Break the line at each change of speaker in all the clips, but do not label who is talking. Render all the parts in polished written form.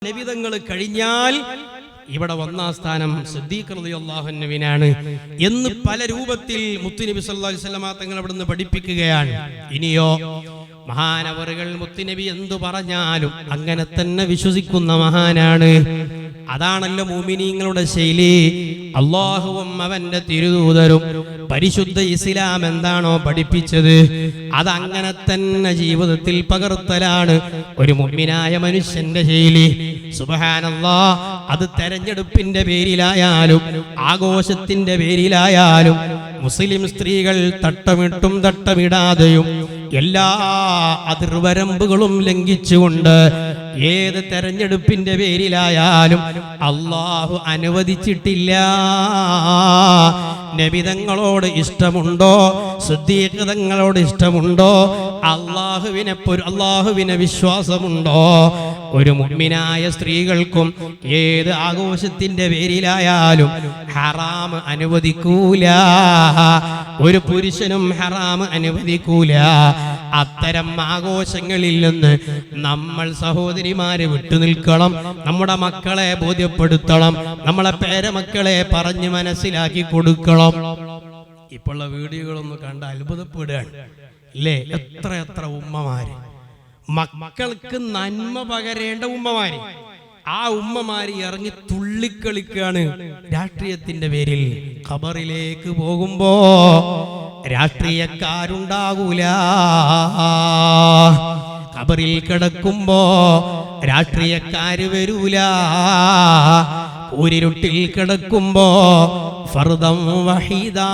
നബിതങ്ങൾ കഴിഞ്ഞാൽ ഇവിടെ ഒന്നാം സ്ഥാനം സിദ്ദീഖ് റളിയല്ലാഹു അൻഹുവിനാണ് എന്ന് പല രൂപത്തിൽ മുത്തുനബി സല്ലല്ലാഹു അലൈഹി വസല്ലമ തങ്ങൾ അവിടുന്ന് പഠിപ്പിക്കുകയാണ്. ഇനിയോ മഹാനവറുകൾ മുത്തുനബി എന്തു പറഞ്ഞാലും അങ്ങനെ തന്നെ വിശ്വസിക്കുന്ന മഹാനാണ്. അതാണല്ലോ മുഅ്മിനീങ്ങളുടെ ശൈലി. അല്ലാഹുവും അവന്റെ തിരുദൂതരും പരിശുദ്ധ ഇസ്ലാം എന്താണോ പഠിപ്പിച്ചത് അതങ്ങനെ തന്നെ ജീവിതത്തിൽ പകർത്തലാണ് ഒരു മുഅ്മിനായ മനുഷ്യന്റെ ശൈലി. സുബ്ഹാനല്ലാഹ്. അത് തെരഞ്ഞെടുപ്പിന്റെ പേരിലായാലും ആഘോഷത്തിന്റെ പേരിലായാലും മുസ്ലിം സ്ത്രീകൾ തട്ടമിട്ടും തട്ടമിടാതെയും എല്ലാ അതിർവരമ്പുകളും ലംഘിച്ചുകൊണ്ട് ഏത് തെരഞ്ഞെടുപ്പിന്റെ പേരിലായാലും അല്ലാഹു അനുവദിച്ചിട്ടില്ല. നബിതങ്ങളോട് ഇഷ്ടമുണ്ടോ, സിദ്ദീഖ് തങ്ങളോട് ഇഷ്ടമുണ്ടോ, അല്ലാഹുവിനെ വിശ്വാസമുണ്ടോ, ഒരു മുഅ്മിനായ സ്ത്രീകൾക്കും ഏത് ആഘോഷത്തിന്റെ പേരിലായാലും ഹറാം അനുവദിക്കൂല. ഒരു പുരുഷനും ഹറാം അനുവദിക്കൂല. അത്തരം ആഘോഷങ്ങളിൽ നിന്ന് നമ്മൾ സഹോദരിമാരെ വിട്ടുനിൽക്കണം. നമ്മുടെ മക്കളെ ബോധ്യപ്പെടുത്തണം. നമ്മളെ പേരമക്കളെ പറഞ്ഞ് മനസ്സിലാക്കി കൊടുക്കണം. ഇപ്പോഴുള്ള വീഡിയോകളൊന്നും കണ്ട് അത്ഭുതപ്പെടുകയാണ് അല്ലേ? എത്ര ഉമ്മമാര്, മക്കൾക്ക് നന്മ പകരേണ്ട ഉമ്മമാര്, ആ ഉമ്മമാര് ഇറങ്ങി തുള്ളിക്കളിക്കാണ് രാഷ്ട്രീയത്തിന്റെ പേരിൽ. ഖബറിലേക്ക് പോകുമ്പോ രാഷ്ട്രീയക്കാരുണ്ടാകൂല. ഖബറിൽ കിടക്കുമ്പോ രാഷ്ട്രീയക്കാര് വരൂല. കൂരിരുട്ടിൽ കിടക്കുമ്പോ ഫർദം വഹീദാ,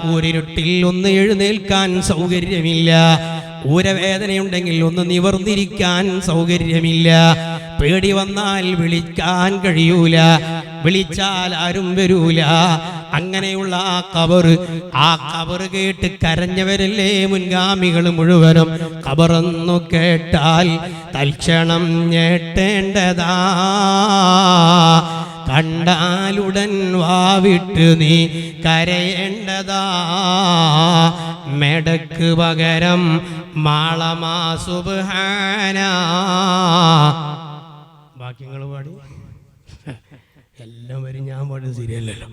കൂരിരുട്ടിൽ ഒന്ന് എഴുന്നേൽക്കാൻ സൗകര്യമില്ല. ഊരവേദനയുണ്ടെങ്കിൽ ഒന്ന് നിവർന്നിരിക്കാൻ സൗകര്യമില്ല. പേടി വന്നാൽ വിളിക്കാൻ കഴിയൂല, വിളിച്ചാൽ ആരും വരൂല. അങ്ങനെയുള്ള ആ ഖബർ കേട്ട് കരഞ്ഞവരല്ലേ മുൻഗാമികൾ മുഴുവനും. ഖബറെന്നു കേട്ടാൽ തൽക്ഷണം ഞെട്ടേണ്ടതാ, കണ്ടാലുടൻ വാവിട്ട് നീ കരയേണ്ടതാ. മെടക്ക് പകരം മാളമാ സുബ്ഹാനാ. ബാക്കിങ്ങൾ പാടി എല്ലാം വരും. ഞാൻ പാടുന്നത് ശരിയല്ലല്ലോ,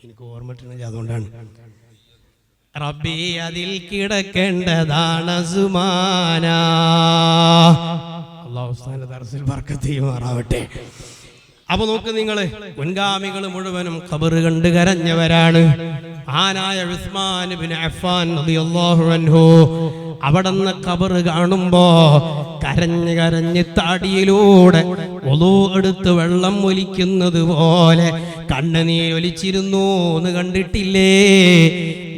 എനിക്ക് ഓർമ്മട്ടില്ല. അതുകൊണ്ടാണ് റബ്ബി അതിൽ കിടക്കേണ്ടതാണ് സുമാന. അല്ലാഹു സുബ്ഹാനഹു ദർസിൽ ബർക്കത്ത് ചെയ്യുമാറാവട്ടെ. അപ്പൊ നോക്ക് നിങ്ങള്, മുൻഗാമികൾ മുഴുവനും ഖബർ കണ്ട് കരഞ്ഞവരാണ്. ആനായ ഉസ്മാൻ ഇബ്നു അഫ്ഫാൻ റളിയല്ലാഹു അൻഹു അവിടുന്ന് ഖബർ കാണുമ്പോ കരഞ്ഞ് താടിയിലൂടെ ഒളൂ എടുത്ത് വെള്ളം ഒലിക്കുന്നത് പോലെ കണ്ണുനീരൊലിച്ചിരുന്നു എന്ന് കണ്ടിട്ടില്ലേ?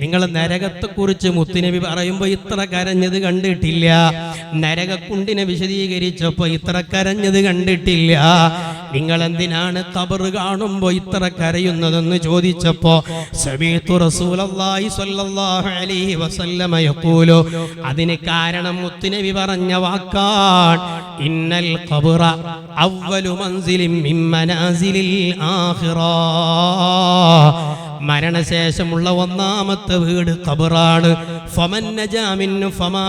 നിങ്ങൾ നരകത്തെക്കുറിച്ച് മുത്തുനബി പറയുമ്പോൾ ഇത്ര കരഞ്ഞത് കണ്ടിട്ടില്ല. നരകക്കുണ്ടിനെ വിശദീകരിച്ചപ്പോൾ ഇത്ര കരഞ്ഞത് കണ്ടിട്ടില്ല. നിങ്ങൾ എന്തിനാണ് ഖബർ കാണുമ്പോൾ ഇത്ര കരയുന്നതെന്ന് ചോദിച്ചപ്പോൾ സമീഅതു റസൂലുള്ളാഹി സ്വല്ലല്ലാഹു അലൈഹി വസല്ലമ യഖൂലു, അതിന് കാരണം മുത്തുനബി പറഞ്ഞ വാക്കാണ്. ഇന്നൽ ഖബ്റ അവ്വലു മൻസിലിൻ മിൻ മനാസിലിൽ ആഖിറ. മരണശേഷമുള്ള ഒന്നാമത്തെ വീട് ഖബറാണ്. ഫമൻ നജാ മിൻഹു ഫമാ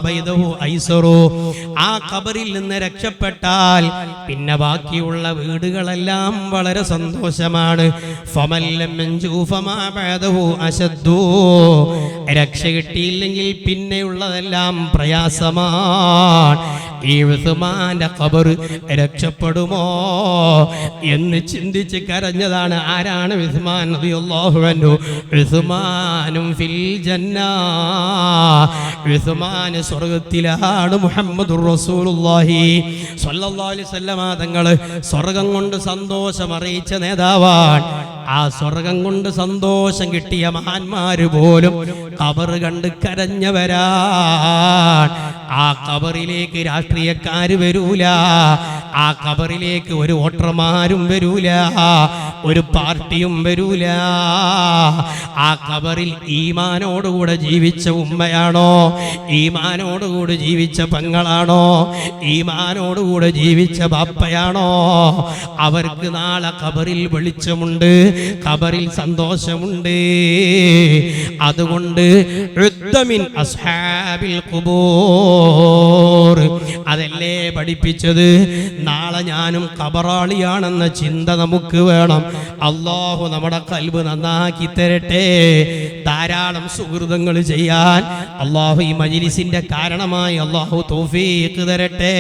ബഅദഹു ഐസറു. ആ ഖബറിൽ നിന്ന് രക്ഷപ്പെട്ടാൽ പിന്നെ ബാക്കിയുള്ള വീടുകളെല്ലാം വളരെ സന്തോഷമാണ്. ഫമൻ ലം യൻജു ഫമാ ബഅദഹു അശദ്ദു. രക്ഷ കിട്ടിയില്ലെങ്കിൽ പിന്നെയുള്ളതെല്ലാം പ്രയാസമാണ്. ഈ ഉസ്മാന്റെ ഖബർ രക്ഷപ്പെടുമോ എന്ന് ചിന്തിച്ച് കരഞ്ഞതാണ്. ആരാണ് ഉസ്മാൻ റളിയല്ലാഹു അൻഹു? ഉസ്മാനും ഫിൽ ജന്ന. ഉസ്മാൻ സ്വർഗ്ഗത്തിലാണ്. മുഹമ്മദുർ റസൂലുള്ളാഹി സ്വല്ലല്ലാഹു അലൈഹി വസല്ലമ തങ്ങൾ സ്വർഗ്ഗം കൊണ്ട് സന്തോഷം അറിയിച്ച നേതാവാണ്. ആ സ്വർഗ്ഗം കൊണ്ട് സന്തോഷം കിട്ടിയ മഹാന്മാര് പോലും ഖബർ കണ്ട് കരഞ്ഞവരാണ്. ആ ഖബറിലേക്ക് രാഷ്ട്രീയക്കാര് വരൂല. ആ ഖബറിലേക്ക് ഒരു വോട്ടർമാരും വരൂല, ഒരു പാർട്ടിയും വരൂല. ആ ഖബറിൽ ഈമാനോടുകൂടെ ജീവിച്ച ഉമ്മയാണോ, ഈമാനോടുകൂടെ ജീവിച്ച പെങ്ങളാണോ, ഈമാനോടുകൂടെ ജീവിച്ച ബാപ്പയാണോ, അവർക്ക് നാളെ ഖബറിൽ വെളിച്ചമുണ്ട്, ഖബറിൽ സന്തോഷമുണ്ട്. അതുകൊണ്ട് ഉദ്ദമിൻ അസ്ഹാബിൽ ഖുബൂർ, അതല്ലേ പഠിപ്പിച്ചത്. നാളെ ഞാനും ഖബറാളിയാണെന്ന ചിന്ത നമുക്ക് വേണം. അല്ലാഹു നമ്മുടെ ഖൽബ് നന്നാക്കി തരട്ടെ. ധാരാളം സുഹൃതങ്ങൾ ചെയ്യാൻ അല്ലാഹു ഈ മജ്‌ലിസിന്റെ കാരണമായി അല്ലാഹു തൗഫീഖ് തരട്ടെ.